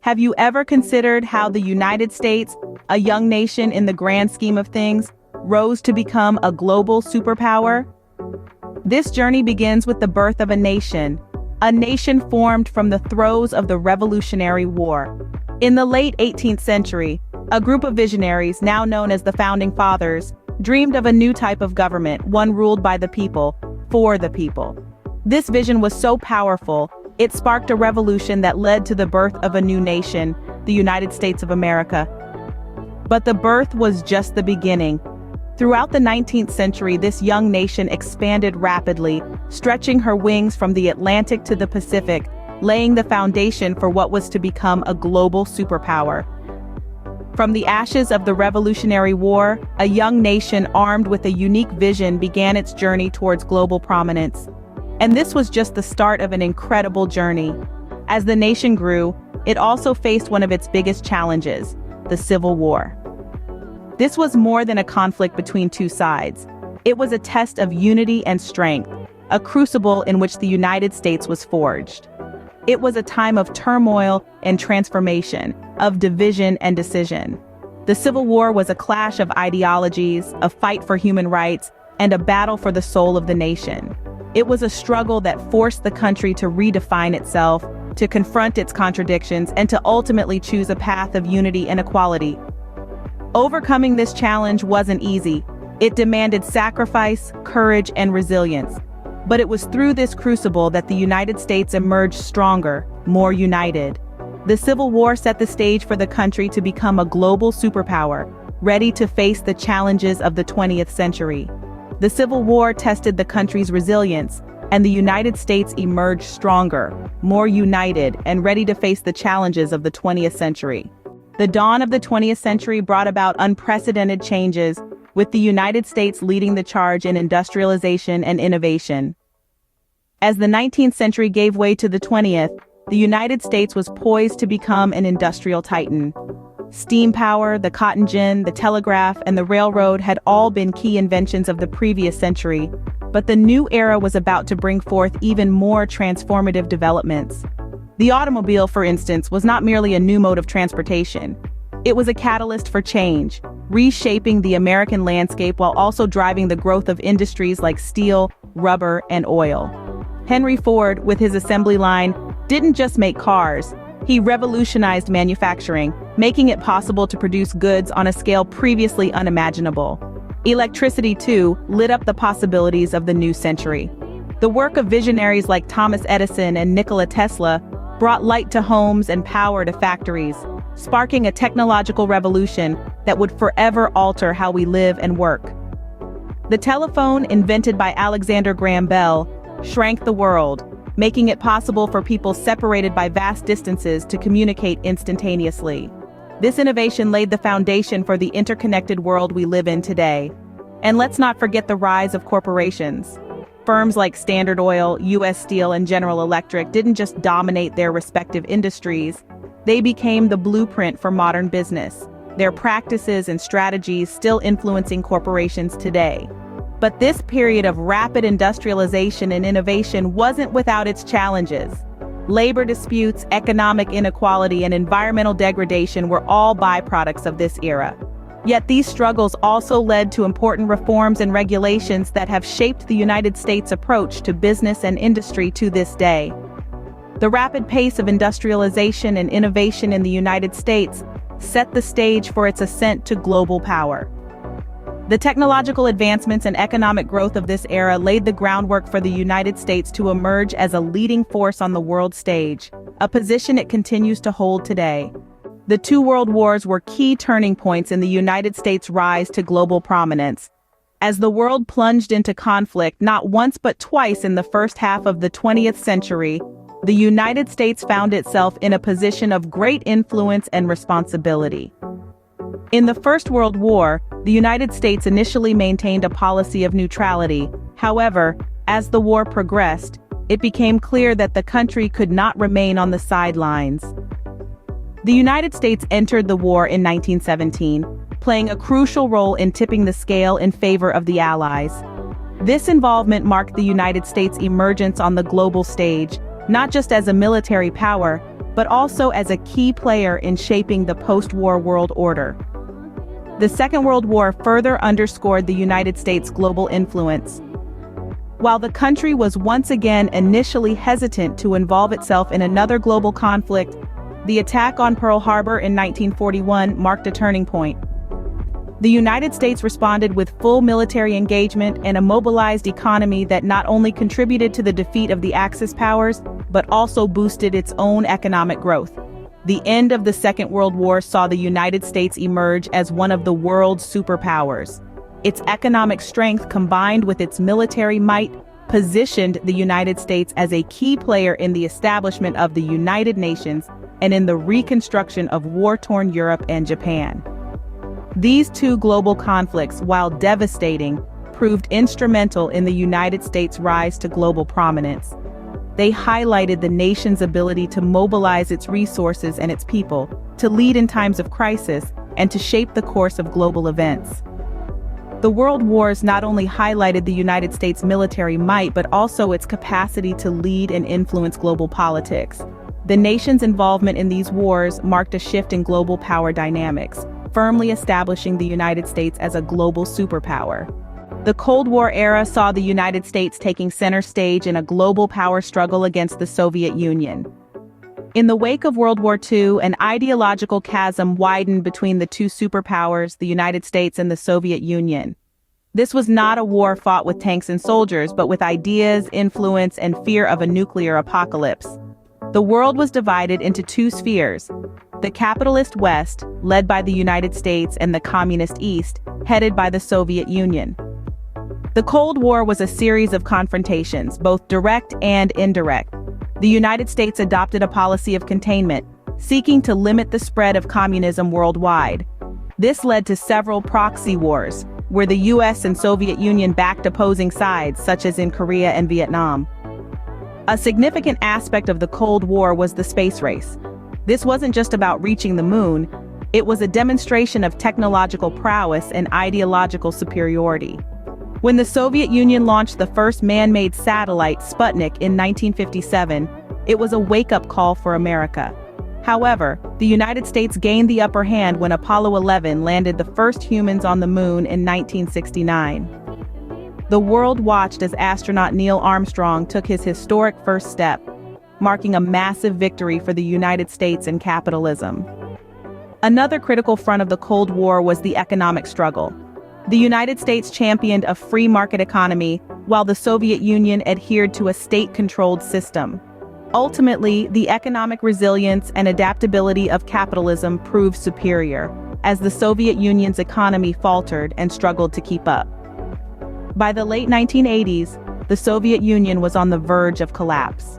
Have you ever considered how the United States, a young nation in the grand scheme of things, rose to become a global superpower? This journey begins with the birth of a nation formed from the throes of the Revolutionary War. In the late 18th century, a group of visionaries, now known as the Founding Fathers, dreamed of a new type of government, one ruled by the people, for the people. This vision was so powerful, it sparked a revolution that led to the birth of a new nation, the United States of America. But the birth was just the beginning. Throughout the 19th century, this young nation expanded rapidly, stretching her wings from the Atlantic to the Pacific, laying the foundation for what was to become a global superpower. From the ashes of the Revolutionary War, a young nation armed with a unique vision began its journey towards global prominence. And this was just the start of an incredible journey. As the nation grew, it also faced one of its biggest challenges, the Civil War. This was more than a conflict between two sides. It was a test of unity and strength, a crucible in which the United States was forged. It was a time of turmoil and transformation, of division and decision. The Civil War was a clash of ideologies, a fight for human rights, and a battle for the soul of the nation. It was a struggle that forced the country to redefine itself, to confront its contradictions, and to ultimately choose a path of unity and equality. Overcoming this challenge wasn't easy. It demanded sacrifice, courage, and resilience. But it was through this crucible that the United States emerged stronger, more united. The Civil War set the stage for the country to become a global superpower, ready to face the challenges of the 20th century. The Civil War tested the country's resilience, and the United States emerged stronger, more united, and ready to face the challenges of the 20th century. The dawn of the 20th century brought about unprecedented changes, with the United States leading the charge in industrialization and innovation. As the 19th century gave way to the 20th, the United States was poised to become an industrial titan. Steam power, the cotton gin, the telegraph, and the railroad had all been key inventions of the previous century, but the new era was about to bring forth even more transformative developments. The automobile, for instance, was not merely a new mode of transportation. It was a catalyst for change, reshaping the American landscape while also driving the growth of industries like steel, rubber, and oil. Henry Ford, with his assembly line, didn't just make cars. He revolutionized manufacturing, making it possible to produce goods on a scale previously unimaginable. Electricity, too, lit up the possibilities of the new century. The work of visionaries like Thomas Edison and Nikola Tesla brought light to homes and power to factories, sparking a technological revolution that would forever alter how we live and work. The telephone, invented by Alexander Graham Bell, shrank the world, making it possible for people separated by vast distances to communicate instantaneously. This innovation laid the foundation for the interconnected world we live in today. And let's not forget the rise of corporations. Firms like Standard Oil, U.S. Steel, and General Electric didn't just dominate their respective industries, they became the blueprint for modern business, their practices and strategies still influencing corporations today. But this period of rapid industrialization and innovation wasn't without its challenges. Labor disputes, economic inequality, and environmental degradation were all byproducts of this era. Yet these struggles also led to important reforms and regulations that have shaped the United States' approach to business and industry to this day. The rapid pace of industrialization and innovation in the United States set the stage for its ascent to global power. The technological advancements and economic growth of this era laid the groundwork for the United States to emerge as a leading force on the world stage, a position it continues to hold today. The two world wars were key turning points in the United States' rise to global prominence. As the world plunged into conflict not once but twice in the first half of the 20th century, the United States found itself in a position of great influence and responsibility. In the First World War, the United States initially maintained a policy of neutrality. However, as the war progressed, it became clear that the country could not remain on the sidelines. The United States entered the war in 1917, playing a crucial role in tipping the scale in favor of the Allies. This involvement marked the United States' emergence on the global stage, not just as a military power, but also as a key player in shaping the post-war world order. The Second World War further underscored the United States' global influence. While the country was once again initially hesitant to involve itself in another global conflict, the attack on Pearl Harbor in 1941 marked a turning point. The United States responded with full military engagement and a mobilized economy that not only contributed to the defeat of the Axis powers, but also boosted its own economic growth. The end of the Second World War saw the United States emerge as one of the world's superpowers. Its economic strength combined with its military might positioned the United States as a key player in the establishment of the United Nations and in the reconstruction of war-torn Europe and Japan. These two global conflicts, while devastating, proved instrumental in the United States' rise to global prominence. They highlighted the nation's ability to mobilize its resources and its people, to lead in times of crisis, and to shape the course of global events. The World Wars not only highlighted the United States' military might, but also its capacity to lead and influence global politics. The nation's involvement in these wars marked a shift in global power dynamics, firmly establishing the United States as a global superpower. The Cold War era saw the United States taking center stage in a global power struggle against the Soviet Union. In the wake of World War II, an ideological chasm widened between the two superpowers, the United States and the Soviet Union. This was not a war fought with tanks and soldiers, but with ideas, influence, and fear of a nuclear apocalypse. The world was divided into two spheres: the capitalist West, led by the United States, and the communist East, headed by the Soviet Union. The Cold War was a series of confrontations, both direct and indirect. The United States adopted a policy of containment, seeking to limit the spread of communism worldwide. This led to several proxy wars, where the US and Soviet Union backed opposing sides, such as in Korea and Vietnam. A significant aspect of the Cold War was the space race. This wasn't just about reaching the moon, it was a demonstration of technological prowess and ideological superiority. When the Soviet Union launched the first man-made satellite, Sputnik, in 1957, it was a wake-up call for America. However, the United States gained the upper hand when Apollo 11 landed the first humans on the moon in 1969. The world watched as astronaut Neil Armstrong took his historic first step, marking a massive victory for the United States and capitalism. Another critical front of the Cold War was the economic struggle. The United States championed a free market economy, while the Soviet Union adhered to a state-controlled system. Ultimately, the economic resilience and adaptability of capitalism proved superior, as the Soviet Union's economy faltered and struggled to keep up. By the late 1980s, the Soviet Union was on the verge of collapse.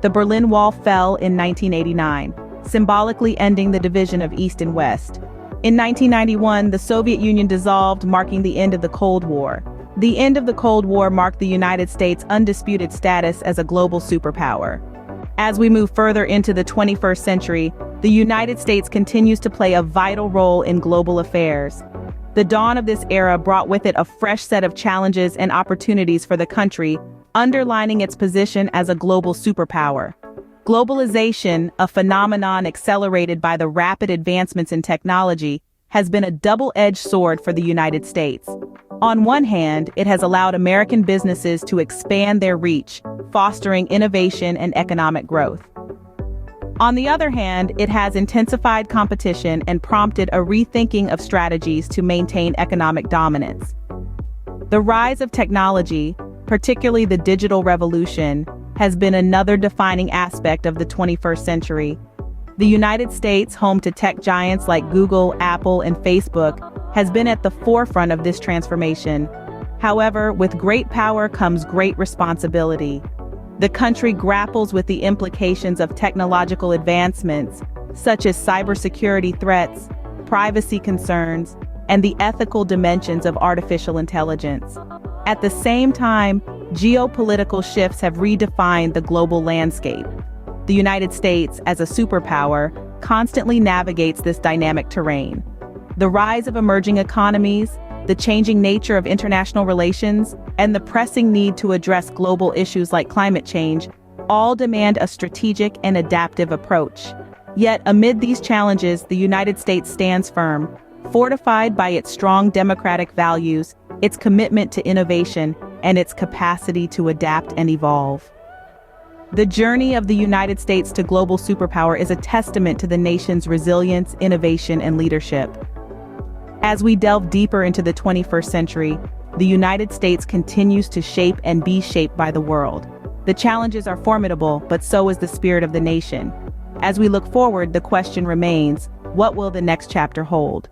The Berlin Wall fell in 1989, symbolically ending the division of East and West. In 1991, the Soviet Union dissolved, marking the end of the Cold War. The end of the Cold War marked the United States' undisputed status as a global superpower. As we move further into the 21st century, the United States continues to play a vital role in global affairs. The dawn of this era brought with it a fresh set of challenges and opportunities for the country, underlining its position as a global superpower. Globalization, a phenomenon accelerated by the rapid advancements in technology, has been a double-edged sword for the United States. On one hand, it has allowed American businesses to expand their reach, fostering innovation and economic growth. On the other hand, it has intensified competition and prompted a rethinking of strategies to maintain economic dominance. The rise of technology, particularly the digital revolution, has been another defining aspect of the 21st century. The United States, home to tech giants like Google, Apple, and Facebook, has been at the forefront of this transformation. However, with great power comes great responsibility. The country grapples with the implications of technological advancements, such as cybersecurity threats, privacy concerns, and the ethical dimensions of artificial intelligence. At the same time, geopolitical shifts have redefined the global landscape. The United States, as a superpower, constantly navigates this dynamic terrain. The rise of emerging economies, the changing nature of international relations, and the pressing need to address global issues like climate change all demand a strategic and adaptive approach. Yet, amid these challenges, the United States stands firm, fortified by its strong democratic values, its commitment to innovation, and its capacity to adapt and evolve. The journey of the United States to global superpower is a testament to the nation's resilience, innovation, and leadership. As we delve deeper into the 21st century, the United States continues to shape and be shaped by the world. The challenges are formidable, but so is the spirit of the nation. As we look forward, the question remains, what will the next chapter hold?